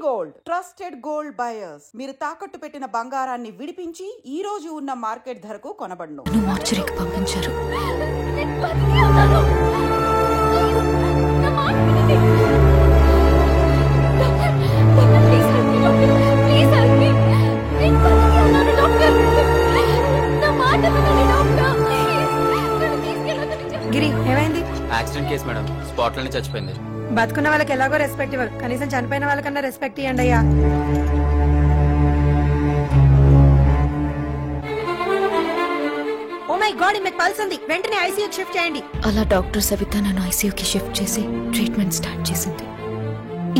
Gold trusted gold buyers. మీరు తాకట్టు పెట్టిన బంగారాన్ని విడిపించి ఈ రోజు ఉన్న మార్కెట్ ధరకు కొనబడును. మార్చరికి పంపించారు. గిరి ఏమైంది? యాక్సిడెంట్ కేసు మేడం, స్పాట్ లోనే చచ్చిపోయింది. బతుకున్న వాళ్ళకి ఎలాగో రెస్పెక్ట్ ఇవ్వరు, కనీసం చనిపోయిన వాళ్ళకన్నా రెస్పెక్ట్ ఇవ్వండి అయ్యా. ఓ మై గాడ్, మీకు పల్స్ ఉంది, వెంటనే ఐసీయూకి షిఫ్ట్ చేయండి. అలా డాక్టర్ సవిత నన్ను ఐసీయూకి షిఫ్ట్ చేసి ట్రీట్మెంట్ స్టార్ట్ చేసింది.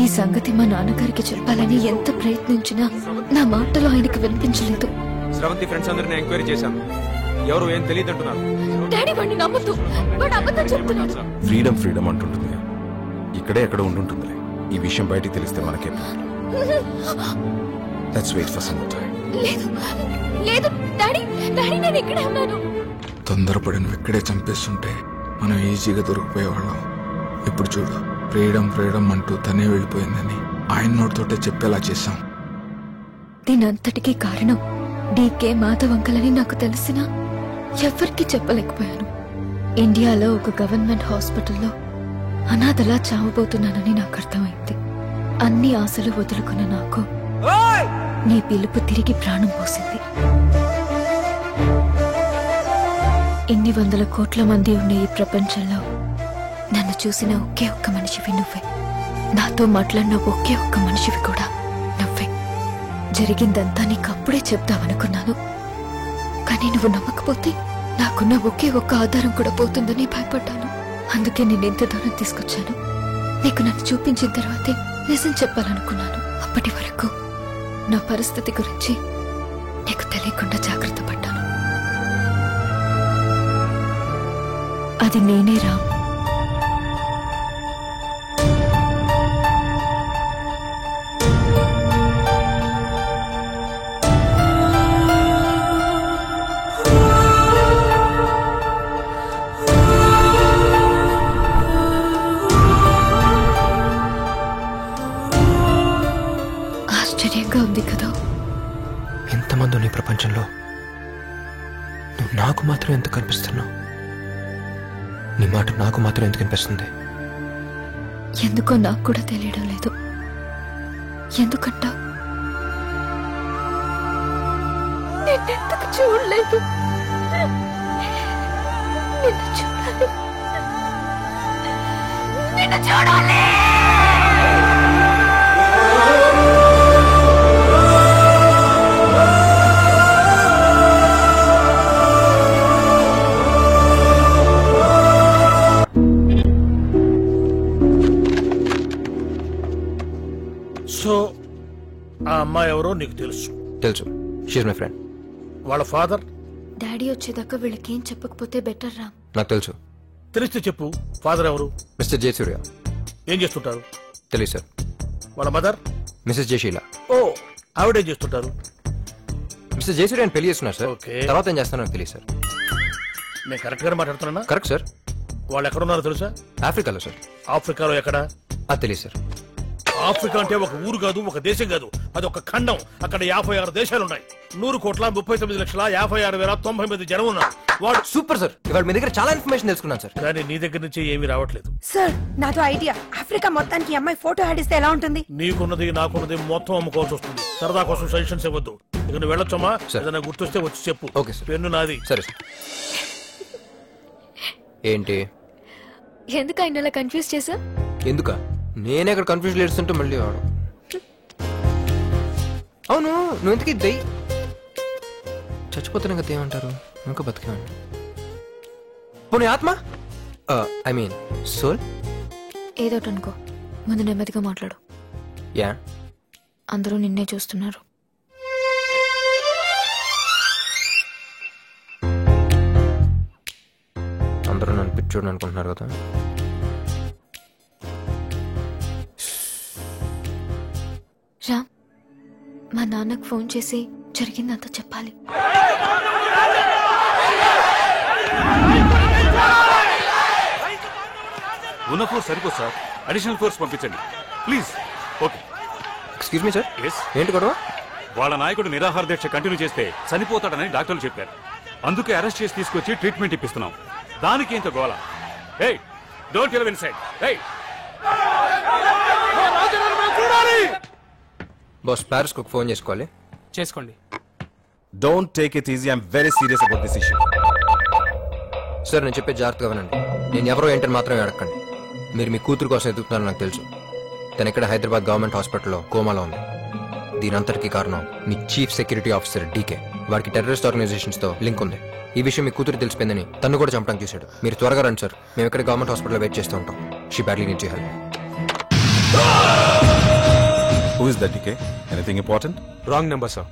ఈ సంగతి మా నాన్నగారికి చెప్పాలని ఎంత ప్రయత్నించినా నా మాటలు ఆయనకు వినిపించలేదు. స్రవంతి ఫ్రెండ్స్ అందరిని ఎంక్వైరీ చేశాం, ఎవరు ఏం తెలియదు అంటున్నారు. డాడీ వాడిని నమ్మొద్దు, వాడు అబద్ధం చెప్తున్నాడు. ఫ్రీడమ్ అంటుంటుంది, ఇక్కడే ఎక్కడ ఉంటుందిలే. ఈ విషయం బయటికి తెలిస్తే మనకే let's wait for some time. లేదు లేదు డాడీ, నేను ఇక్కడే ఉన్నాను. తొందరపడి నువ్వు ఇక్కడే చంపేస్తుంటే మనం ఈజీగా దొరికిపోయేవాళ్ళం. ఇప్పుడు చూడు, ఫ్రీడమ్ అంటూ తనే వెళ్ళిపోయిందని ఆయన నోటితోటే చెప్పేలా చేశాం. దీనంతటికీ కారణం డీకే మాధవ్ అంకల్ అని నాకు తెలిసినా ఎవరికి చెప్పలేకపోయాను. ఇండియాలో ఒక గవర్నమెంట్ హాస్పిటల్లో అనాథలా చావబోతున్నానని నాకు అర్థమైంది. అన్ని ఆశలు వదులుకున్న నాకు నీ పిలుపు తిరిగి ప్రాణం పోసింది. ఇన్ని వందల కోట్ల మంది ఉన్న ఈ ప్రపంచంలో నన్ను చూసిన ఒకే ఒక్క మనిషివి నువ్వే. నాతో మాట్లాడిన ఒకే ఒక్క మనిషివి కూడా నువ్వే. జరిగిందంతా నీకు అప్పుడే చెప్తావనుకున్నాను, కానీ నువ్వు నమ్మకపోతే నాకున్న ఒకే ఒక్క ఆధారం కూడా పోతుందని భయపడ్డాను. అందుకే నేను ఎంత దూరం తీసుకొచ్చాను. నీకు నన్ను చూపించిన తర్వాతే నిజం చెప్పాలనుకున్నాను. అప్పటి వరకు నా పరిస్థితి గురించి నీకు తెలియకుండా జాగ్రత్త పడ్డాను. అది నేనే రామ్. ఆశ్చర్యంగా ఉంది కదా. ఎంతమంది నీ ప్రపంచంలో నువ్వు నాకు మాత్రం ఎంత కనిపిస్తున్నావు? నీ మాట నాకు మాత్రం ఎందుకు కనిపిస్తుంది? ఎందుకో నాకు కూడా తెలియడం లేదు. ఎందుకంటా నేనెందుకు చూడలేదు? నిన్ను చూడాలి. సో ఆ అమ్మాయి ఎవరో నీకు తెలుసు? తెలుసు, షీఈ్ మై ఫ్రెండ్. వాళ్ళ ఫాదర్? డాడీ వచ్చేదాకా వీళ్ళకేం చెప్పకపోతే బెటర్ రామ్. నాకు తెలుసు. తెలిస్తే చెప్పు. ఫాదర్ ఎవరు? మిస్టర్ జయసూర్య. ఏం చేస్తుంటారు? తెలియదు సార్. వాళ్ళ మదర్? మిస్సెస్ జయశీల. ఓ, ఆవిడేం చేస్తుంటారు? మిస్టర్ జయసూర్య పెళ్లి చేస్తున్నారు సార్. ఓకే. తర్వాత ఏం చేస్తానో నాకు తెలియదు సార్. నేను కరెక్ట్ గా మాట్లాడుతున్నా? Correct sir. వాళ్ళు ఎక్కడున్నారో తెలుసా? ఆఫ్రికాలో సార్. ఆఫ్రికాలో ఎక్కడ? అది తెలియదు సార్. ఆఫ్రికా అంటే ఒక ఊరు కాదు, ఒక దేశం కాదు, అది ఒక ఖండం. అక్కడ 56 దేశాలున్నాయి. 100,39,56,090 జనం ఉన్నారు. వాడు సూపర్ సార్. ఇవాళ మీ దగ్గర చాలా ఇన్ఫర్మేషన్ తెలుసుకున్నాను సార్. కానీ నీ దగ్గర నుంచి ఏమీ రావట్లేదు. సార్, నాతో ఐడియా. ఆఫ్రికా మొత్తానికి అమ్మాయి ఫోటో ఆడిస్తే ఎలా ఉంటుంది? నీకున్నది నాకున్నది మొత్తం అమ్ముకోవాల్సి వస్తుంది. సరదా కోసం సజెషన్స్ ఇవ్వద్దు. ఇక నువ్వు వెళ్ళొచ్చమ్మా. ఏదైనా గుర్తొస్తే వచ్చి చెప్పు. Okay sir. పెన్ను నాది. సరే సార్. ఏంటి? ఎందుకు ఆయన అలా కన్ఫ్యూజ్ చేసా? ఎందుక? నేనే అక్కడ కన్ఫ్యూజన్ ఏడుస్తుంటే మళ్ళీ వాడు. అవును, నువ్వు ఎందుకు దై చచ్చిపోతున్నా కదా ఏమంటారు? ఇంకా బతికేమంటారు. పోనీ ఆత్మ, ఐ మీన్ సోల్. ఏదోటి అనుకో, ముందు నెమ్మదిగా మాట్లాడు. యా, అందరూ నిన్నే చూస్తున్నారు. అందరూ నన్ను పిచ్చోడు అనుకుంటున్నారు కదా. రామ్, మా నాన్నకు ఫోన్ చేసి జరిగిందంతా చెప్పాలి. ఉన్న ఫోర్స్ సరిపోదు సార్, అడిషనల్ ఫోర్స్ పంపించండి please. Okay excuse me sir, Yes. ఏంటి గొడవ? వాళ్ళ నాయకుడు నిరాహార దీక్ష కంటిన్యూ చేస్తే చనిపోతాడని డాక్టర్లు చెప్పారు. అందుకే అరెస్ట్ చేసి తీసుకొచ్చి ట్రీట్మెంట్ ఇప్పిస్తున్నాం. దానికి ఇంత గోల. Hey, don't get inside. Hey. Boss Paris కు ఫోన్ చేసుకోవాలి. చేసుకోండి. Don't take it easy, I'm very serious about this issue. Sir నేను చెప్పే జాగ్రత్తగా వినండి. నేను ఎవరో ఏంటని మాత్రమే అడగండి. మీరు మీ కూతురు కోసం ఎదుగుతున్నారని నాకు తెలుసు. తను ఇక్కడ హైదరాబాద్ గవర్నమెంట్ హాస్పిటల్లో కోమాలో ఉంది. దీని అంతటికీ కారణం మీ చీఫ్ సెక్యూరిటీ ఆఫీసర్ డీకే. వాడికి టెర్రరిస్ట్ ఆర్గనైజేషన్స్ తో లింక్ ఉంది. ఈ విషయం మీ కూతురు తెలిసిపోయిందని తను కూడా చంపడానికి చూశాడు. మీరు త్వరగా రండి సార్, మేము ఇక్కడ గవర్నమెంట్ హాస్పిటల్లో వెయిట్ చేస్తూ ఉంటాం. She badly needs your help. Who is that DK? Anything important? Wrong number sir.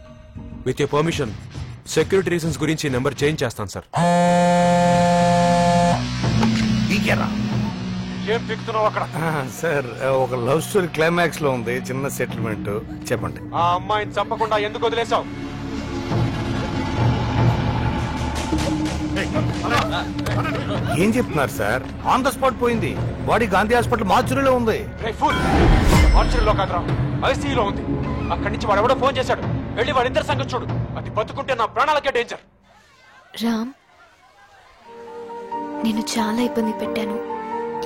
With your permission security reasons గురించి నెంబర్ చేంజ్ చేస్తాను సార్. ఏం పిక్తున్నావు అక్కడ? సార్ ఒక లవ్ స్టోరీ క్లైమాక్స్ లో ఉంది, చిన్న సెటిల్మెంట్ చెప్పండి. ఆ అమ్మాయిని చంపకుండా ఎందుకు వదిలేసావు? ఏం చెప్తున్నారు సార్? ఆన్ ద స్పాట్ పోయింది. బాడీ గాంధీ హాస్పిటల్ మార్చురీలో ఉంది. మార్చురీలో కాదురా, ఐసీయూలో ఉంది. అక్కడి నుంచి వాడు ఎవడో ఫోన్ చేశాడు. వెళ్ళి వాడిద్దరి సంగతి చూడు. అది బతుకుంటే నా ప్రాణాలకే డేంజర్. రామ్, నేను చాలా ఇబ్బంది పెట్టాను.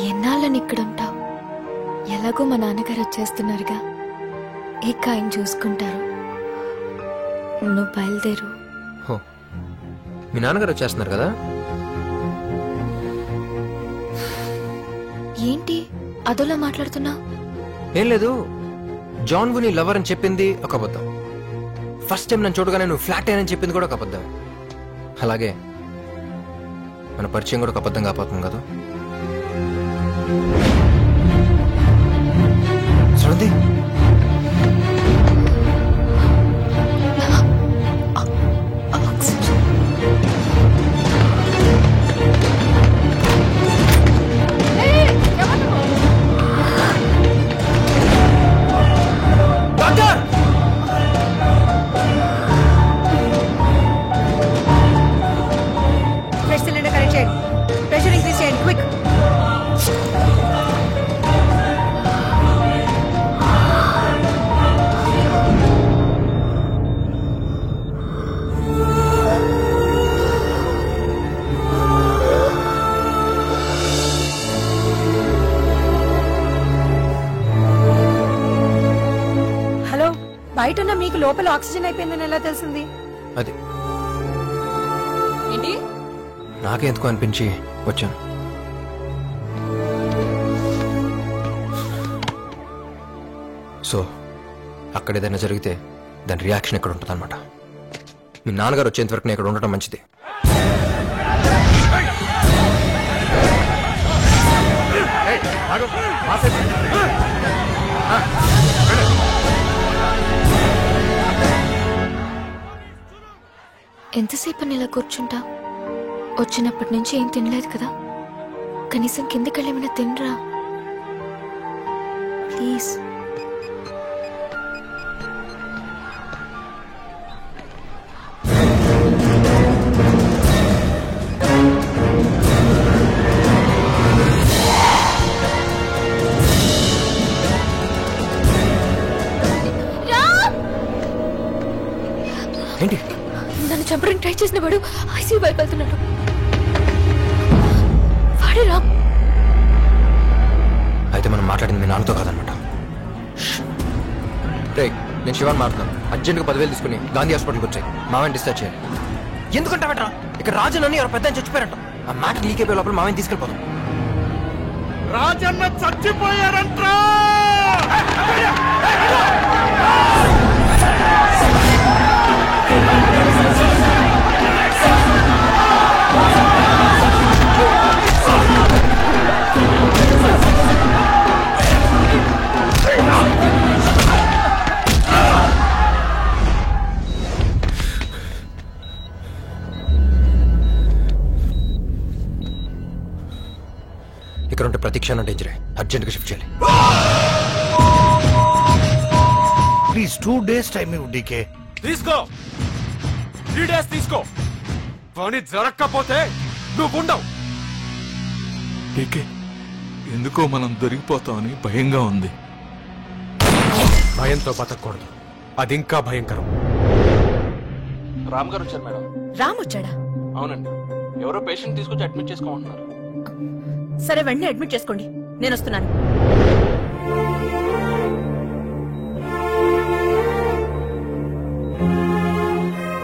ఎన్నాళ్ళని ఇక్కడ ఉంటావు? ఎలాగో మా నాన్నగారు వచ్చేస్తున్నారుగా, ఇక ఆయన చూసుకుంటారు. నువ్వు బయలుదేరు. హో, మీ నాన్నగారు వచ్చేస్తున్నారు కదా? ఏంటి అదోలా మాట్లాడుతున్నా? ఏం లేదు, జాన్ వుని లవర్ అని చెప్పింది ఒక అబద్ధం. ఫస్ట్ టైం నన్ను చూడగానే నువ్వు ఫ్లాట్ అయ్యానని చెప్పింది కూడా ఒక అబద్ధం. అలాగే మన పరిచయం కూడా ఒక అబద్ధం కాపోతుంది కదా. చూడండి, ఫ్రెష్ సిలిండర్ కనెక్ట్ చేయండి. ప్రెషర్ ఇంక్రీజ్ చేయండి, క్విక్. హలో, బయట ఉన్న మీకు లోపల ఆక్సిజన్ అయిపోయిందని ఎలా తెలిసింది? అది నాకే ఎందుకు అనిపించి వచ్చాను. సో అక్కడ ఏదైనా జరిగితే దాని రియాక్షన్ ఎక్కడ ఉంటుంది అనమాట. మీ నాన్నగారు వచ్చేంత వరకు నేను ఇక్కడ ఉండటం మంచిది. ఎంతసేపు ఇలా కూర్చుంటా? వచ్చినప్పటి నుంచి ఏం తినలేదు కదా, కనీసం కిందకెళ్ళి ఏమైనా తినరా ప్లీజ్. ఏంటి? నన్ను చంపడానికి ట్రై చేసిన వాడు ఐసీయూ వైపు వెళ్తున్నాడు. వాడే రామ్. అయితే మనం మాట్లాడింది మీ నాన్నతో కాదనమాట. రే, నేను శివాన్ మాట్లాడుతున్నాను. అర్జెంట్గా 10,000 తీసుకుని గాంధీ హాస్పిటల్కి వచ్చాయి. మామని డిశ్చార్జ్ చేయాలి. ఎందుకంటే బెటరా, ఇక్కడ రాజన్ అని ఎవరు పెద్ద చచ్చిపోయారంట. ఆ మాట లీక్ అయిపోయే లోపల మామని తీసుకెళ్ళిపోతాం. రాజన్న చచ్చిపోయారంట్రా. ఇక్కడ ఉంటే ప్రతి క్షణం డేంజరే. అర్జెంట్గా షిఫ్ట్ చేయాలి. ప్లీజ్ 2 days టైం ఇవ్వు డీకే. తీసుకో, 3 days తీసుకో. పని జరగకపోతే నువ్వు ఉండవు. డీకే, ఎందుకో మనం దొరికిపోతామని భయంగా ఉంది. భయంతో బతకూడదు, అది ఇంకా భయంకరం. రామ్ గారు వచ్చారు మేడం. రామ్ వచ్చాడా? అవునండి, ఎవరో పేషెంట్ తీసుకొచ్చి అడ్మిట్ చేసుకోమంటున్నారు. సరే వెంటనే అడ్మిట్ చేసుకోండి, నేను వస్తున్నాను.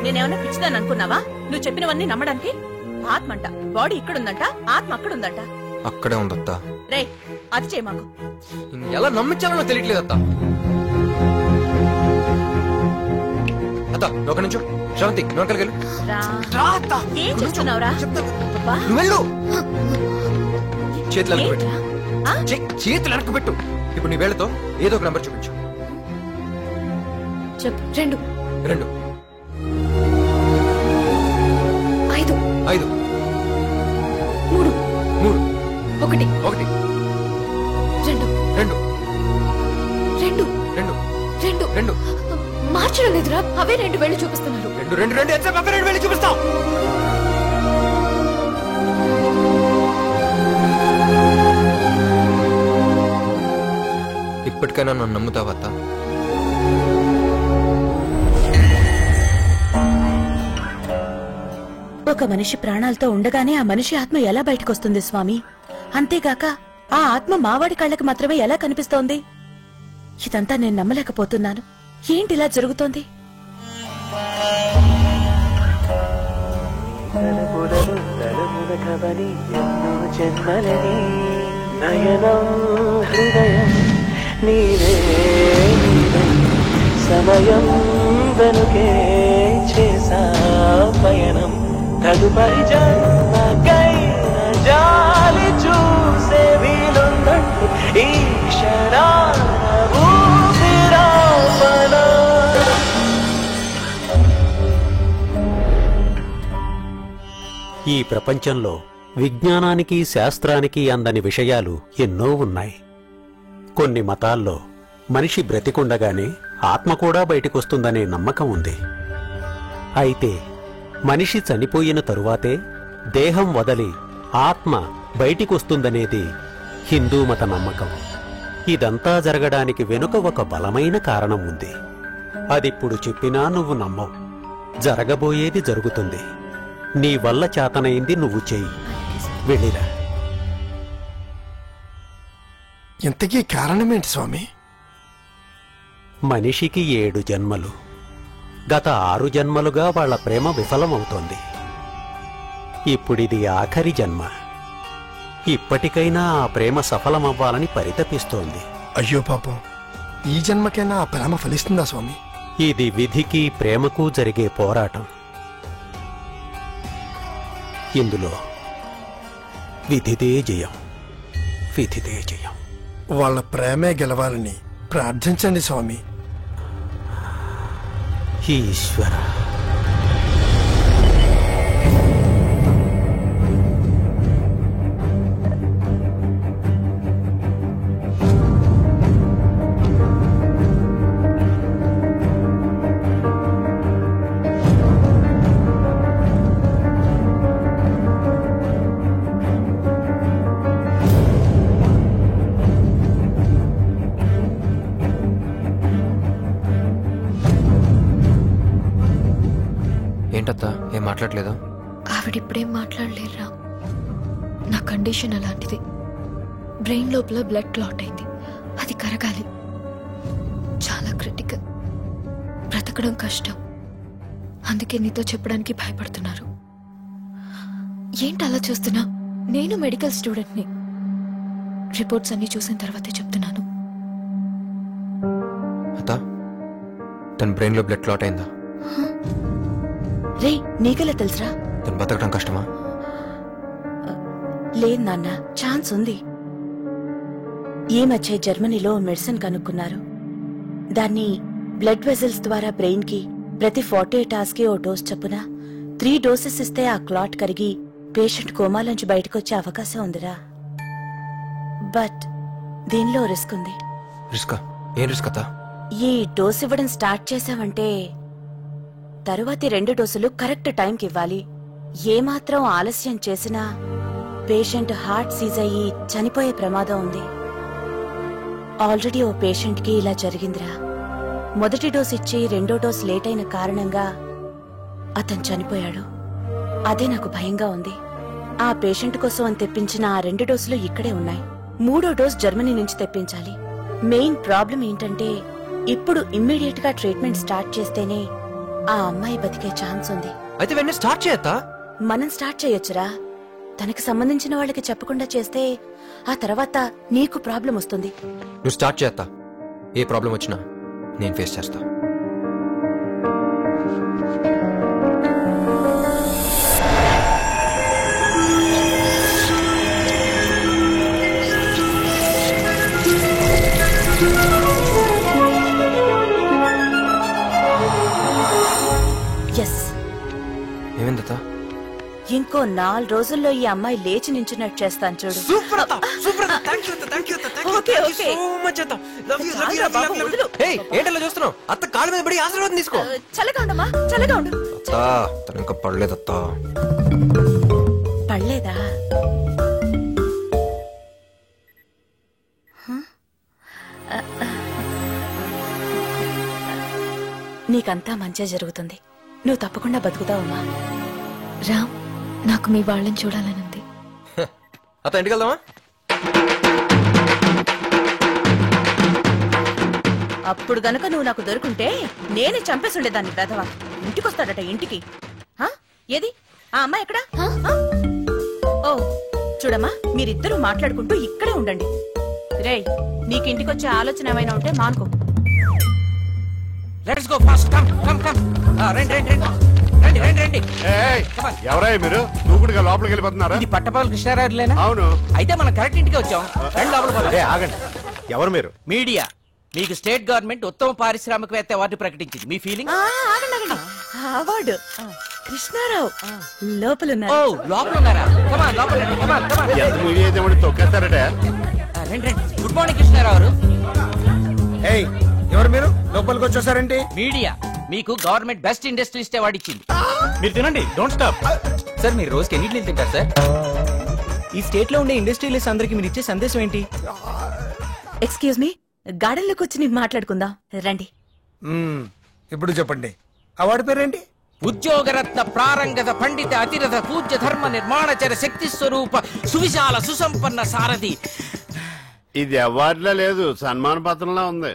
నేనేమన్నా పిచ్చిదాన్ని అనుకున్నావా? నువ్వు చెప్పినవన్నీ నమ్మడానికి? ఆత్మ అంట, బాడీ ఇక్కడుందంట, ఆత్మ అక్కడుందంట. అక్కడే ఉందత్తా. రే, అది చేయి మాకు. ఎలా నమ్మించాలో తెలియట్లేదు అత్త. అత్త ఒక నిమిషం. శ్రవంతి నోకలిగలు. ఏం చేస్తున్నావురా? వెళ్ళు. చేతులు వెనక్కి పెట్టు. చేతులు వెనక్కి పెట్టు. ఇప్పుడు నీ వేళతో ఏదో ఒక నంబర్ చూపించు. చెప్పు. 2 2 5 5 3 3 1 1 2 2 2 2 2 మార్చడం లేదురా, అవే 2 వేళ్ళు చూపిస్తున్నారు. 2 2 2 ఎంత 2 వేళ్ళు చూపిస్తావు? ఇప్పటికైనా నన్ను నమ్ముతావా అత్త? ఒక మనిషి ప్రాణాలతో ఉండగానే ఆ మనిషి ఆత్మ ఎలా బయటకొస్తుంది స్వామి? అంతేగాక ఆ ఆత్మ మావాడి కళ్ళకి మాత్రమే ఎలా కనిపిస్తోంది? ఇదంతా నేను నమ్మలేకపోతున్నాను. ఏంటిలా జరుగుతోంది? సమయం వెనుకే చేసా పయనం తదుపరి జన్మకైన జాలి చూసే వీలుందంటూ ఈ క్షణాన ఊపిరాపన. ఈ ప్రపంచంలో విజ్ఞానానికి శాస్త్రానికి అందని విషయాలు ఎన్నో ఉన్నాయి. కొన్ని మతాల్లో మనిషి బ్రతికుండగానే ఆత్మ కూడా బయటికొస్తుందనే నమ్మకం ఉంది. అయితే మనిషి చనిపోయిన తరువాతే దేహం వదలి ఆత్మ బయటికొస్తుందనేది హిందూ మత నమ్మకం. ఇదంతా జరగడానికి వెనుక ఒక బలమైన కారణం ఉంది. అదిప్పుడు చెప్పినా నువ్వు నమ్మవు. జరగబోయేది జరుగుతుంది. నీ వల్ల చేతనైంది నువ్వు చెయ్యి. వెళ్ళిరా. ఇంతకీ కారణమేంటి స్వామి? మనిషికి 7 జన్మలు. గత 6 జన్మలుగా వాళ్ల ప్రేమ విఫలమవుతోంది. ఇప్పుడిది ఆఖరి జన్మ. ఇప్పటికైనా ఆ ప్రేమ సఫలమవ్వాలని పరితపిస్తోంది. అయ్యో పాపం, ఈ జన్మకైనా ఆ ప్రేమ ఫలిస్తుందా స్వామి? ఇది విధికి ప్రేమకు జరిగే పోరాటం. ఇందులో విధిదే జయం, విధిదే జయం. వాళ్ళ ప్రేమే గెలవాలని ప్రార్థించండి స్వామి. ఈశ్వర. ఏంటత్తా ఏం మాట్లాడలేదా? ఆవిడిప్పుడేం మాట్లాడలేరా. నా కండిషన్ అలాంటిది. బ్రెయిన్ లోపల బ్లడ్ క్లాట్ అయింది. అది కరగాలి. చాలా క్రిటికల్. బ్రతకడం కష్టం. అందుకే నీతో చెప్పడానికి భయపడుతున్నారు. ఏంటి అలా చూస్తున్నా? నేను మెడికల్ స్టూడెంట్ని. రిపోర్ట్స్ అన్ని చూసిన తర్వాతే చెప్తున్నాను. అత్తా, తన బ్రెయిన్ లో బ్లడ్ క్లాట్ అయిందా? రే, నీకెలా తెలుసురా? తను బతకడం కష్టమా? లేదు నాన్న, ఛాన్స్ ఉంది. ఈ మధ్య జర్మనీలో మెడిసిన్ కనుక్కున్నారు. దాన్ని బ్లడ్ వెజల్స్ ద్వారా బ్రెయిన్ కి ప్రతి 48 hours కి ఓ డోస్ చొప్పున 3 doses ఇస్తే ఆ క్లాట్ కరిగి పేషెంట్ కోమాలోంచి బయటకొచ్చే అవకాశం ఉందిరా. బట్ దీనిలో రిస్క్ ఉంది. రిస్కా? ఏం రిస్క్ అత్తా? ఈ డోస్ ఇవ్వడం స్టార్ట్ చేశావంటే తరువాతి 2 డోసులు కరెక్ట్ టైంకి ఇవ్వాలి. ఏమాత్రం ఆలస్యం చేసినా పేషెంట్ హార్ట్ సీజ్ అయ్యి చనిపోయే ప్రమాదం ఉంది. ఆల్రెడీ ఓ పేషెంట్ కి ఇలా జరిగిందిరా. మొదటి డోస్ ఇచ్చి రెండో డోస్ లేట్ అయిన కారణంగా అతను చనిపోయాడు. అదే నాకు భయంగా ఉంది. ఆ పేషెంట్ కోసం అని తెప్పించిన ఆ 2 డోసులు ఇక్కడే ఉన్నాయి. 3వ డోస్ జర్మనీ నుంచి తెప్పించాలి. మెయిన్ ప్రాబ్లం ఏంటంటే ఇప్పుడు ఇమ్మీడియట్ గా ట్రీట్మెంట్ స్టార్ట్ చేస్తేనే ఆ అమ్మాయి బతికే ఛాన్స్ ఉంది. అయితే వెంటనే స్టార్ట్ చేయొద్దా? మనం స్టార్ట్ చేయొచ్చురా. తనకి సంబంధించిన వాళ్ళకి చెప్పకుండా చేస్తే ఆ తర్వాత నీకు ప్రాబ్లం వస్తుంది. నువ్వు స్టార్ట్ చేస్తా, ఏ ప్రాబ్లం వచ్చినా నేను ఫేస్ చేస్తా. ఎస్, ఏమైందత్తా? ఇంకో 4 రోజుల్లో ఈ అమ్మాయి లేచి నించున్నట్టు చేస్తాను చూడు. ఏంటలా చూస్తున్నావు? అత్త కాళ్ళ మీద పడి ఆశీర్వాదం తీసుకో. చల్లగా ఉండమ్మా, చల్లగా ఉండు. తను ఇంకా పడలేదత్తా. పడలేదా? నీకంతా మంచిగా జరుగుతుంది. నువ్వు తప్పకుండా బతుకుతావమ్మా. రామ్, నాకు మీ వాళ్ళని చూడాలనుంది. అత్త ఇంటికి వెళ్దామా? అప్పుడు గనక నువ్వు నాకు దొరుకుంటే నేనే చంపేసుండేదాన్ని. పెదవా ఇంటికొస్తాడట ఇంటికి. ఏది ఆ అమ్మాయి ఎక్కడా? ఓ చూడమ్మా, మీరిద్దరూ మాట్లాడుకుంటూ ఇక్కడే ఉండండి. రేయ్, నీకు ఇంటికొచ్చే ఆలోచన ఏమైనా ఉంటే మానుకో. Let's go fast. Come come come. రండి రండి రండి రండి రండి రండి. ఎవరయ్య మీరు? దూకుడుగా లోపలికి వెళ్ళిపోతున్నారా? ఇది పట్టపాల కృష్ణారావులేనా? అవును. అయితే మనం కరెక్ట్ ఇంటికి వచ్చాం. రండి లోపలికి. ఆగండి, ఎవరు మీరు? మీడియా. మీకు స్టేట్ గవర్నమెంట్ ఉత్తమ పారిశ్రామికవేత్త అవార్డు ప్రకటించింది. మీ ఫీలింగ్? అవార్డు కృష్ణారావు లోపల ఓ లోపల ఉన్నారా? కమాన్ లోపల రండి. కమాన్ కమాన్. ఎంత మీడియా అయితే ఏమంటే తొక్కేస్తారట. రండి రండి. గుడ్ మార్నింగ్ కృష్ణారావు గారు. ఎవరు మీరు? లోపలికి వచ్చేసారండి. మీడియా మీకు గవర్నమెంట్ బెస్ట్ ఇండస్ట్రియలిస్ట్ అవార్డు ఇచ్చింది. మీరు తినండి, డోంట్ స్టాప్. సార్ మీరు రోజుకి ఎన్ని ఇడ్లీలు తింటారు సార్? ఈ స్టేట్ లో ఉండే ఇండస్ట్రియలిస్ట్ అందరికి మీరు ఇచ్చే సందేశం ఏంటి? ఎక్స్క్యూజ్ మీ, గార్డెన్లోకి వచ్చి మాట్లాడుకుందాం రండి. ఇప్పుడు చెప్పండి, అవార్డు పేరేంటి? ఉద్యోగరత్న ప్రారంగత పండిత అతిరథ పూజ్య ధర్మ నిర్మాణచర శక్తి స్వరూప సువిశాల సుసంపన్న సారథి. ఇది అవార్డులా లేదు, సన్మాన పత్రంలా ఉంది.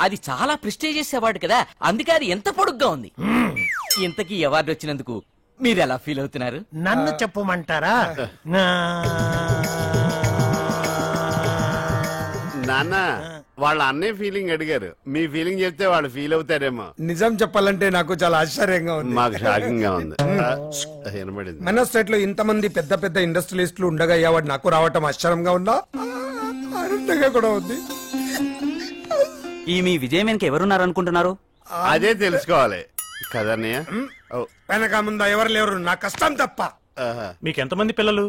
అది చాలా ప్రెస్టీజియస్ అవార్డు కదా, అందుకే అది ఎంత పొడుగ్గా ఉంది. ఇంతకీ అవార్డు వచ్చినందుకు మీరు ఎలా ఫీల్ అవుతున్నారు? నన్ను చెప్పమంటారా? నాన్న, వాళ్ళ అన్నయ్య ఫీలింగ్ అడిగారు. మీ ఫీలింగ్ చెప్తే వాళ్ళు ఫీల్ అవుతారేమో. నిజం చెప్పాలంటే నాకు చాలా ఆశ్చర్యంగా ఉంది. మాకు షాకింగ్ గా ఉంది. వినబడింది. మన స్టేట్ లో ఇంతమంది పెద్ద పెద్ద ఇండస్ట్రియలిస్టులు ఉండగా అవార్డు నాకు రావటం ఆశ్చర్యంగా ఉందా? ఆనందంగా కూడా ఉంది. ఈ మీ విజయం వెనక ఎవరున్నారు అనుకుంటున్నారు? అదే తెలుసుకోవాలి కదన్నయ్య. వెనక ముందు ఎవరు లేరు, నా కష్టం తప్ప. మీకు ఎంతమంది పిల్లలు?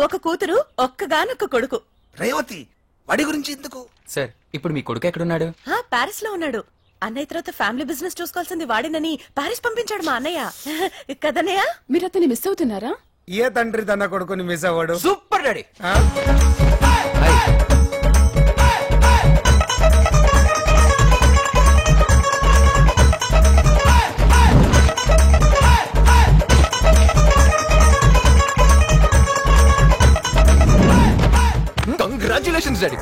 ఒక కూతురు, ఒక్కగానొక్క కొడుకు. రేవతి, వాడి గురించి ఎందుకు? సార్ ఇప్పుడు మీ కొడుకు ఎక్కడున్నాడు? పారిస్ లో ఉన్నాడు. అన్నయ్య తర్వాత ఫ్యామిలీ బిజినెస్ చూసుకోవాల్సింది వాడినని పారిస్ పంపించాడు మా అన్నయ్య. కదన్నయ్య? మీరు అతన్ని మిస్ అవుతున్నారా? ఏ తండ్రి తన కొడుకుని మిస్ అవ్వడు? Super daddy. Congratulations daddy.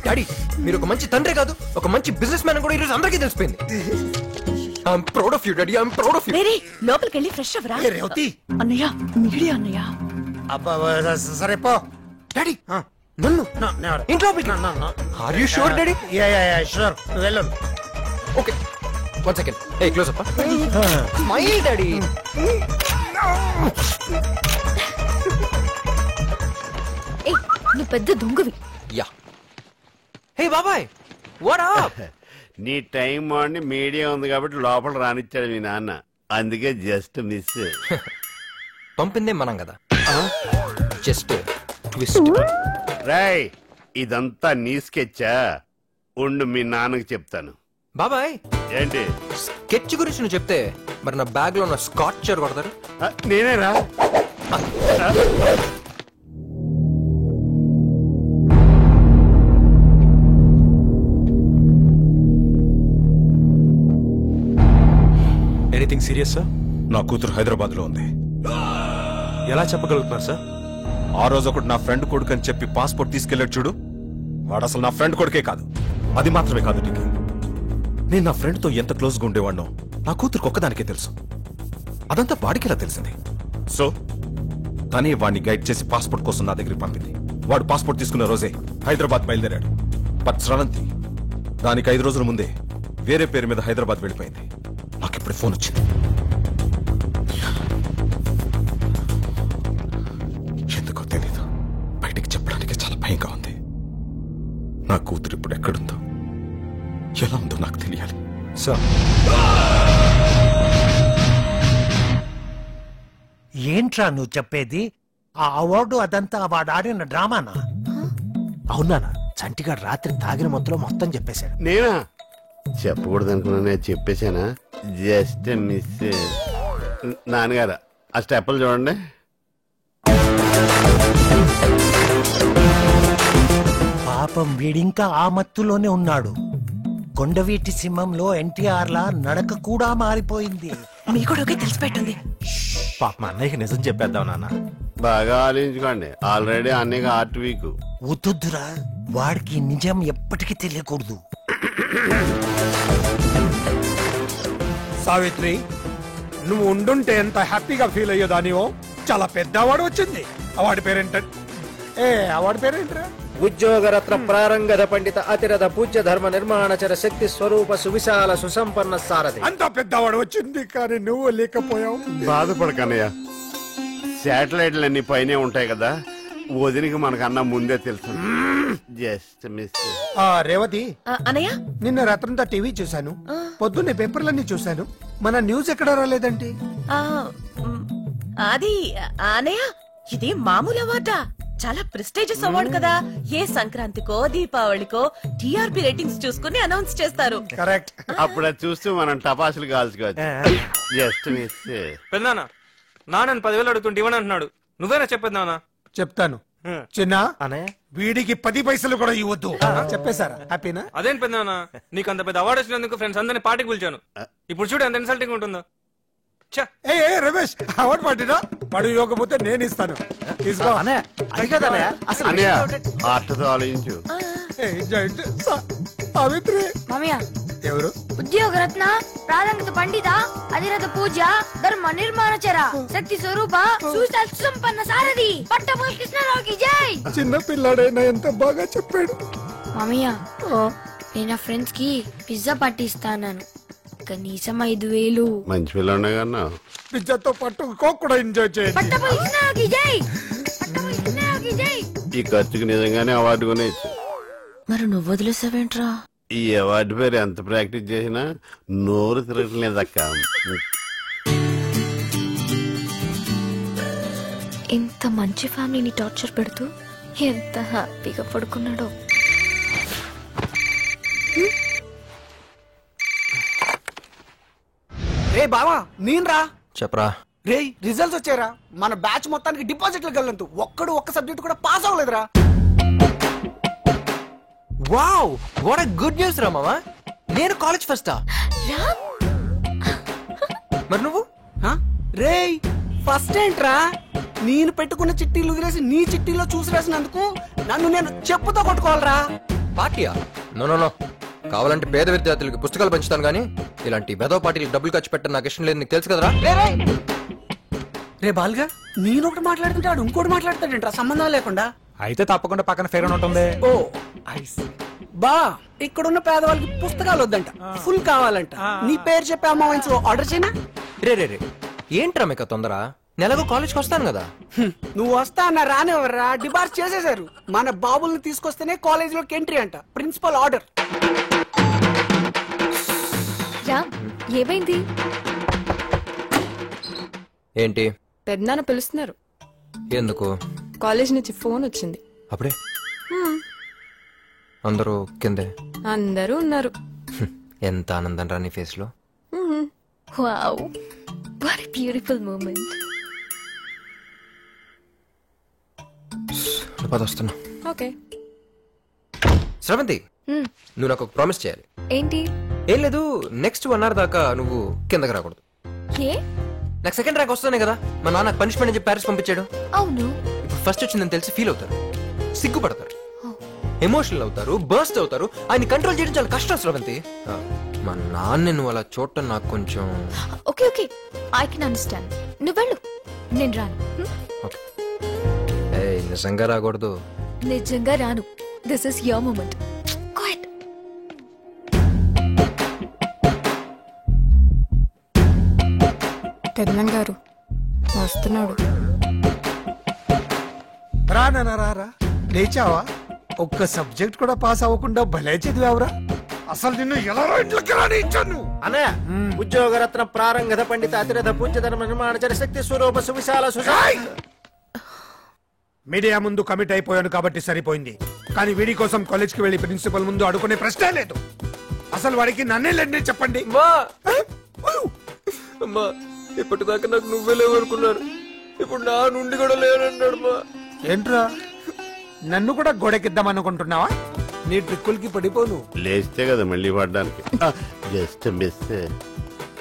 Daddy, మీరు ఒక మంచి తండ్రి కాదు, ఒక మంచి బిజినెస్ మ్యాన్ కూడా ఈరోజు అందరికీ తెలిసిపోయింది. I'm proud of you daddy, I'm proud of you. లోపలికి వెళ్ళి ఫ్రెష్ అవ్వరా. అన్నయ్య, మీడియా అన్నయ్య. సరే పో డాడీ. నన్ను ఇంట్లో are you sure daddy? Sure, వెళ్ళు. Okay, 1 second. A close up. Smile daddy. నువ్వు పెద్ద దొంగవి. యా. హే బాబాయ్, వాట్ అప్? నీ టైం బాగుండి మీడియా ఉంది కాబట్టి లోపల రానిచ్చాడు మీ నాన్న. అందుకే జస్ట్ మిస్. పంపిందే మనం కదా, జస్ట్ ట్విస్ట్. రాయ్, ఇదంతా నీ స్కెచ్చా? ఉండు మీ నాన్నకి చెప్తాను. బాబాయ్ ఏంటి? స్కెచ్ గురించి నువ్వు చెప్తే మరి నా బ్యాగ్ లో ఉన్న స్కాచర్ కొడతారు. నేనేరా? Anything serious sir? నా కూతురు హైదరాబాద్ లో ఉంది. ఎలా చెప్పగలుగుతున్నారు సార్? ఆ రోజు ఒకటి నా ఫ్రెండ్ కొడుకు అని చెప్పి పాస్పోర్ట్ తీసుకెళ్ళాడు చూడు, వాడు అసలు నా ఫ్రెండ్ కొడుకే కాదు. అది మాత్రమే కాదు నీకు, నేను నా ఫ్రెండ్ తో ఎంత క్లోజ్ గా ఉండేవాడినో నా కూతురుకు ఒక్కదానికే తెలుసు. అదంతా వాడికి ఎలా తెలిసింది? సో తనే వాడిని గైడ్ చేసి పాస్పోర్ట్ కోసం నా దగ్గరికి పంపింది. వాడు పాస్పోర్ట్ తీసుకున్న రోజే హైదరాబాద్ బయలుదేరాడు. బట్ స్రవంతి దానికి 5 రోజుల ముందే వేరే పేరు మీద హైదరాబాద్ వెళ్ళిపోయింది. నాకు ఇప్పుడు ఫోన్ వచ్చింది. ఎందుకో తెలీదు, బయటికి చెప్పడానికి చాలా భయంగా ఉంది. నా కూతురు ఇప్పుడు ఎక్కడుందో, ఎలా ఉందో నాకు తెలియాలి. సార్ ఏంట్రా నువ్వు చెప్పేది? ఆ అవార్డు అదంతా వాడు ఆడిన డ్రామానా? అవునా? చంటిగాడు రాత్రి తాగిన మొత్తంలో మొత్తం చెప్పేశాడు. నేనా చెప్పకూడదు అనుకున్నా, చెప్పేశానా? Just miss. నాన్నగారు ఆ స్టెప్పులు చూడండి. పాపం వీడింకా ఆ మత్తులోనే ఉన్నాడు. కొండవీటి సింహంలో ఎన్టీఆర్ లా నడక కూడా మారిపోయింది. మీ కూడా తెలిసిపెట్టుంది. పాప మా అన్నయ్యకి నిజం చెప్పేద్దాం నాన్న. బాగా ఆలోచించుకోండి, ఆల్రెడీ అన్నయ్య ఆర్ట్ వీక్. వద్దురా, వాడికి నిజం ఎప్పటికీ తెలియకూడదు. సావిత్రి, నువ్వు ఉండుంటే ఎంత హ్యాపీగా ఫీల్ అయ్యేదానివో. చాలా పెద్ద అవార్డు వచ్చింది. అవార్డు పేరేంట? అవార్డు పేరేంటరా? ఉద్యోగరత్న ప్రారంగద పండిత అతిరథ పూజ్య ధర్మ నిర్మాణచర శక్తి స్వరూప సువిశాల సుసంపన్న సారథి. అంత పెద్ద అవార్డు వచ్చింది, కానీ నువ్వు లేకపోయావు. బాధపడకన్నయ్య, శాటిలైట్లు అన్ని పైనే ఉంటాయి కదా, వదినికి మనకన్నా ముందే తెలుసు. Just miss. రేవతి అనయ్య, నిన్న రాత్రంతా టీవీ చూశాను, పొద్దున్నే పేపర్లన్నీ చూశాను. మన న్యూస్ ఎక్కడ రాలేదండి? అది అనయ్య, ఇది మామూలు అవార్డా? చాలా ప్రెస్టీజియస్ అవార్డు కదా. ఏ సంక్రాంతికో దీపావళికో టీఆర్పీ రేటింగ్స్ చూసుకుని అనౌన్స్ చేస్తారు. కరెక్ట్. అప్పుడు అది చూస్తూ మనం టపాసులు కాల్చుకోవచ్చు. Just miss. పెద్దనాన్న, నాన్న 10,000 అడుగుతుంటే ఇవ్వని అంటున్నాడు. నువ్వేనా చెప్పేది నాన్న? చెప్తాను చిన్న. వీడికి 10 పైసలు కూడా ఇవ్వద్దు. చెప్పేశారా? హ్యాపీనా? అదేం పెద్దనాన్న, నీకు అంత పెద్ద అవార్డు వచ్చినందుకు ఫ్రెండ్స్ అందరినీ పార్టీకి పిలిచాను. ఇప్పుడు చూడు ఎంత ఇన్సల్టింగ్ ఉంటుందో. రమేష్, అవార్డు పార్టీనా? పడు ఇవ్వకపోతే నేను ఇస్తాను. ఆటతో ఆలోచించు. సావిత్రి మామయ్య, ఎవరు? ఉద్యోగరత్న ప్రారంగత పండిత అధిరథ పూజ ధర్మ నిర్మాణచర శక్తి స్వరూప సువిశాల సుసంపన్న సారథి పట్టభద్రుల కృష్ణారావుకి జై. చిన్న పిల్లాడైనా ఎంత బాగా చెప్పాడు. మామయ్య, నేను నా ఫ్రెండ్స్ కి పిజ్జా పార్టీ ఇస్తాను. కనీసం 5,000. మంచి పిల్లనే కన్నా పిజ్జాతో పాటు కోక్ కూడా ఎంజాయ్ చేయండి. పట్టభద్రుల కృష్ణారావుకి జై. పట్టభద్రుల కృష్ణారావుకి జై. ఈ ఖర్చుకి నిజంగానే అవార్డు కొనేచ్చు. మరి నువ్వు వదిలేసావేంట్రా? ఈ అవార్డు పేరు ఎంత ప్రాక్టీస్ చేసినా నోరు తిరగట్లేదక్క. ఇంత మంచి ఫ్యామిలీని టార్చర్ పెడుతూ ఎంత హ్యాపీగా పడుకున్నాడో. రే బావా, నేను రా. చెప్పరా. రే, రిజల్ట్స్ వచ్చారా? మన బ్యాచ్ మొత్తానికి డిపాజిట్లకు వెళ్ళంతు ఒక్క సబ్జెక్ట్ కూడా పాస్ అవ్వలేదురా. Wow, what a good news రా మామా. నేను కాలేజ్ ఫస్టా? మరి నువ్వు? రే, ఫస్ట్ ఏంట్రా? నేను పెట్టుకున్న చిట్టీలు వదిలేసి నీ చిట్టీలో చూసి రాసినందుకు నన్ను నేను చెప్పుతో కొట్టుకోవాలరా. పార్టీయా? నో నో నో, కావాలంటే పేద విద్యార్థులకి పుస్తకాలు పంచుతాను కానీ ఇలాంటి మెదో పార్టీలకు డబ్బులు ఖర్చు పెట్టడం నాకు ఇష్టం లేదు. నీకు తెలుసు కదరా. రే బాల్గా, నేను ఒకటి మాట్లాడుతుంటాడు, ఇంకోటి మాట్లాడతాడంట్రా సంబంధం లేకుండా. అయితే తప్పకుండా పక్కన ఫేర్ అని ఉంటుంది. ఓ బా, ఇక్కడున్న పేదవాళ్ళకి పుస్తకాలు వద్దంట, ఫుల్ కావాలంట. నీ పేరు చెప్పి అమ్మాయిన్స్ ఆర్డర్ చేయనా? రే రే రే, ఏంట్రా మీకు తొందర? నెలకు కాలేజ్కి వస్తాను కదా. నువ్వు వస్తా అన్న రానివ్వరా, డిబార్స్ చేసేశారు. మన బాబుల్ని తీసుకొస్తేనే కాలేజ్ లోకి ఎంట్రీ అంట, ప్రిన్సిపల్ ఆర్డర్. ఏమైంది? ఏంటి? పెద్దనాన్న పిలుస్తున్నారు. ఎందుకు? కాలేజ్ నుంచి ఫోన్ వచ్చింది. అప్పుడే అందరూ కిందే? అందరూ ఉన్నారు. ఎంత ఆనందం రా నీ ఫేస్ లో. Wow, what a beautiful moment. వస్తున్నా. ఓకే. శ్రవంతి, నువ్వు నాకు ఒక ప్రామిస్ చేయాలి. ఏంటి? ఏం లేదు, నెక్స్ట్ 1 hour దాకా నువ్వు కిందకి రాకూడదు. ఏ నాకు సెకండ్ ర్యాంక్ వస్తానే కదా మా నాన్న పనిష్మెంట్ అని చెప్పి ప్యారిస్ పంపించాడు. అవును. ఇప్పుడు ఫస్ట్ వచ్చిందని తెలిసి ఫీల్ అవుతారు, సిగ్గుపడతారు, ఎమోషనల్ అవుతారు, బర్స్ట్ అవుతారు. ఆయన కంట్రోల్ చేయడం చాలా కష్టం శ్రవంతి. మా నాన్న నువ్వు అలా చూడటం నాకు కొంచెం. Okay okay, I can understand. నువ్వు వెళ్ళు, నేను రాను. నిజంగా రాకూడదు. నిజంగా రాను. This is your moment. పెద్దన్ గారు వస్తున్నాడు. రా లేచావా? ఒక్క సబ్జెక్ట్ కూడా పాస్ అవ్వకుండా భలే చదివావురా. అసలు నిన్ను ఎలా ఇంట్లోకి రానిచ్చాను? అన్నయ్య, ఉద్యోగరత్న ప్రారంగధ పండిత అతిరథ పూజ్య ధర్మ నిర్మాణచర శక్తి స్వరూప సువిశాల మీడియా ముందు కమిట్ అయిపోయాను కాబట్టి సరిపోయింది. కానీ వీడి కోసం కాలేజ్ కి వెళ్లి ప్రిన్సిపల్ ముందు అడుగునే ప్రశ్నే లేదు. అసలు వాడికి నన్నే లేండి చెప్పండి. అమ్మా, ఇప్పటిదాకా నాకు నువ్వే లేవనుకున్నారు, ఇప్పుడు నా నుండి కూడా లేనన్నాడు. మా ఏంట్రా, నన్ను కూడా గోడకిద్దాం అనుకుంటున్నావా? నీ ట్రిక్కులకి పడిపోను. లేస్తే కదా మళ్ళీ పడ్డానికి. Just miss.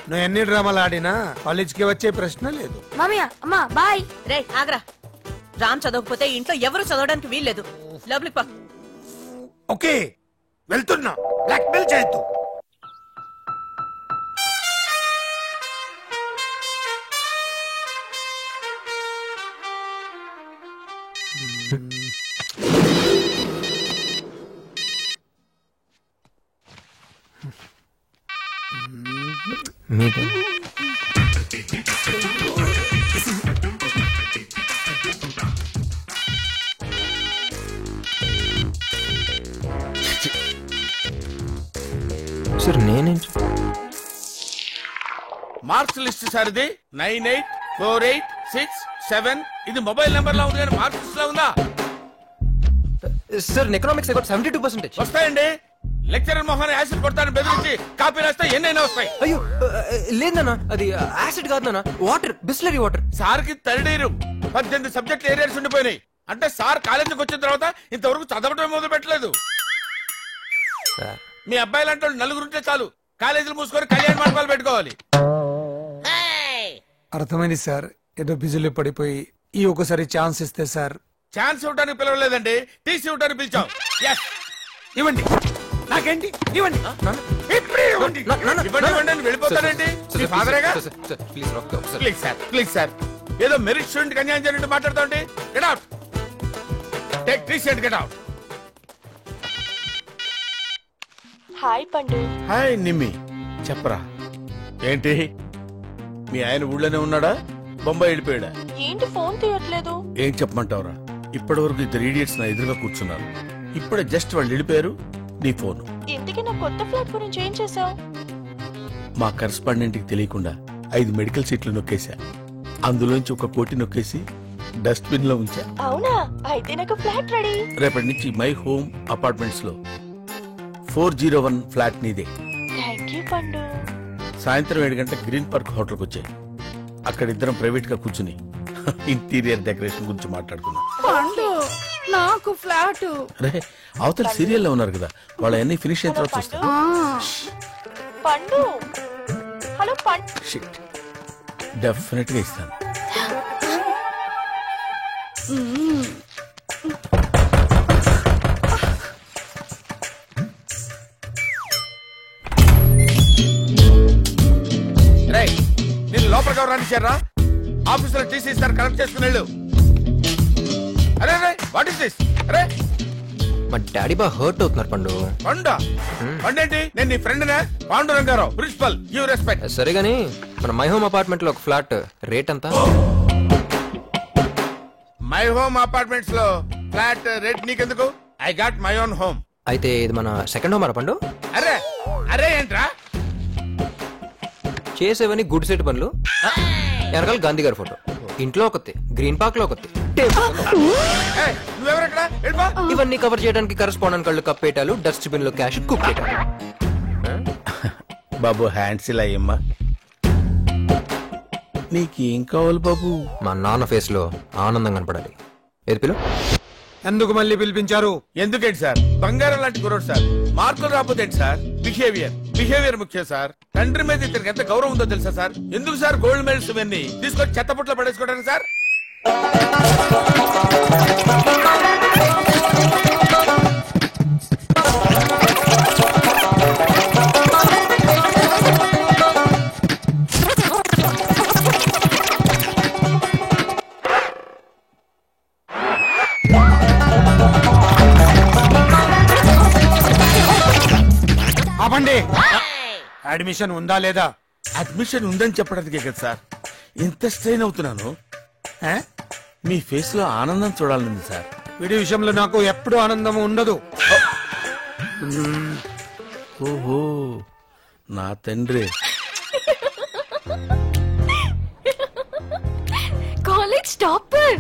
నువ్వు ఎన్ని డ్రామాలు ఆడినా కాలేజ్ కి వచ్చే ప్రశ్న లేదు. మామయ్య, అమ్మా బాయ్. రే ఆగ్రా, రామ్ చదవకపోతే ఇంట్లో ఎవరు చదవడానికి వీల్లేదు. లోపలికి పా. ఓకే, వెళ్తున్నా. బ్లాక్ మెయిల్ చేయొద్దు. సార్ నేనేంటి మార్క్స్ లిస్ట్ సార్ ఇది 984867. ఇది మొబైల్ నెంబర్ లా ఉంది కానీ మార్క్స్ లో ఉందా? సార్ ఎకనామిక్స్ 72% వస్తాయండి. లెక్చరర్ మొహాన్ని యాసిడ్ కొడతాను బెదిరించి కాపీ రాస్తే ఎన్నైనా వస్తాయి. అయ్యో లేదన్నా, అది యాసిడ్ కాదు నాన్న, వాటర్, బిస్లరీ వాటర్. సార్ కి తరడీరు 18 సబ్జెక్ట్ ఏరియాస్ ఉండిపోయినాయి. అంటే సార్ కాలేజీకి వచ్చిన తర్వాత ఇంతవరకు చదవటం మొదలు పెట్టలేదు. మీ అబ్బాయి లాంటి వాళ్ళు నలుగురుంటే చాలు, కాలేజీలు మూసుకొని కళ్యాణ మండపాలు పెట్టుకోవాలి. అర్థమైంది సార్. ఏదో బిజీలో పడిపోయి ఈ ఒకసారి ఛాన్స్ ఇస్తే సార్. ఛాన్స్ ఇవ్వడానికి పిలవలేదండి, టీసీ ఇవ్వడానికి పిలిచాం. ఇవ్వండి, నాకేంటి ఇవ్వండి. ఇవ్వండి, వెళ్ళిపోతారండి. మీ ఫాదరేగా? Please sir, please sir. ఏదో మెరిట్ స్టూడెంట్ అన్యాయం జరిగినట్టు మాట్లాడుతోండి. Get out. Take TC and get out. Hi Pandu. Hi Nimmi, చెప్పరా ఏంటి? మీ ఆయన ఊళ్ళోనే ఉన్నాడా, బొంబాయి వెళ్ళిపోయాడా? ఏంటి ఫోన్ తీయట్లేదు? ఏం చెప్పమంటావురా, ఇప్పటి వరకు 2 idiots నా ఎదురుగా కూర్చున్నారు. ఇప్పుడే జస్ట్ వాళ్ళు వెళ్ళిపోయారు. నీ ఫోను. ఇంతకీ నా కొత్త ఫ్లాట్ గురించి ఏం చేసావు? మా కరెస్పాండెంట్ కి తెలియకుండా 5 మెడికల్ సీట్లు నొక్కేశా. అందులోంచి 1 కోటి నొక్కేసి డస్ట్బిన్ లో ఉంచా. అవునా? అయితే నాకు ఫ్లాట్ రెడీ. రేపటి నుంచి మై హోమ్ అపార్ట్మెంట్స్ లో 401 ఫ్లాట్ నీదే. థ్యాంక్ యూ పండు. సాయంత్రం 7 గంటలకు గ్రీన్ పార్క్ హోటల్కి వచ్చాయి. అక్కడ ఇద్దరం ప్రైవేట్ గా కూర్చుని ఇంటీరియర్ డెకరేషన్ గురించి మాట్లాడుకున్నాం. పండు, నాకు ఫ్లాట్. అరే, అవతల సీరియల్ లో ఉన్నారు కదా, వాళ్ళ అన్ని ఫినిష్ అయిన తర్వాత చూస్తాం. పండు, హలో పండు. షిట్, డెఫినెట్ గా ఇస్తాను. నేను లోపలికి ఎవరు రానిచ్చారా? ఆఫీసులో టీసీ ఇస్తారు, కలెక్ట్ చేసుకుని వెళ్ళు. అరే వాట్ ఇస్ దిస్? అరే మా డాడీ బాగా హర్ట్ అవుతున్నారు పండు. పండా? పండేంటి? నేను నీ ఫ్రెండ్ నే, పాండురంగారావు, ప్రిన్సిపల్. Give respect. సరే గానీ మన మై హోమ్ అపార్ట్మెంట్ లో ఒక ఫ్లాట్ రేట్ ఎంత? మై హోమ్ అపార్ట్మెంట్స్ లో ఫ్లాట్ రేట్ నీకెందుకు? I got my own home. అయితే ఇది మన సెకండ్ హోమ్ పండు. అరే అరే ఏంట్రా చేసేవని గుడ్ సెట్ పనులు. వెనకాల గాంధీ గారి ఫోటో, ఇంట్లో ఒకటి, గ్రీన్ పార్క్ లో ఒకటి, ఇవన్నీ కవర్ చేయడానికి కరెస్పాండెంట్ కళ్ళు కప్పేటాలు, డస్ట్బిన్ లో క్యాష్ కుప్పేటాలు. బాబు హ్యాండ్స్ ఇలా అయ్యమ్మా. నీకేం కావాలి బాబు? మా నాన్న ఫేస్ లో ఆనందం కనపడాలి. ఏది పిలు? ఎందుకు మళ్ళీ పిలిపించారు? ఎందుకేంటి సార్, బంగారం లాంటి కుర్రోడు సార్. మార్కులు రాకపోతే సార్, బిహేవియర్ బిహేవియర్ ముఖ్యం సార్. తండ్రి మీద ఇతనికి ఎంత గౌరవం ఉందో తెలుసా సార్? ఎందుకు సార్ గోల్డ్ మెడల్స్ ఇవన్నీ తీసుకొచ్చి చెత్తపుట్లో పడేసుకోవడానికి సార్? ఆపండి. అడ్మిషన్ ఉందా లేదా? అడ్మిషన్ ఉందని చెప్పడానికే కదా సార్ ఇంత స్ట్రెయిన్ అవుతున్నాను. మీ ఫేస్ లో ఆనందం చూడాలని సార్. వీడి విషయంలో నాకు ఎప్పుడు ఆనందం ఉండదు. ఓహో నా తండ్రి. College topper.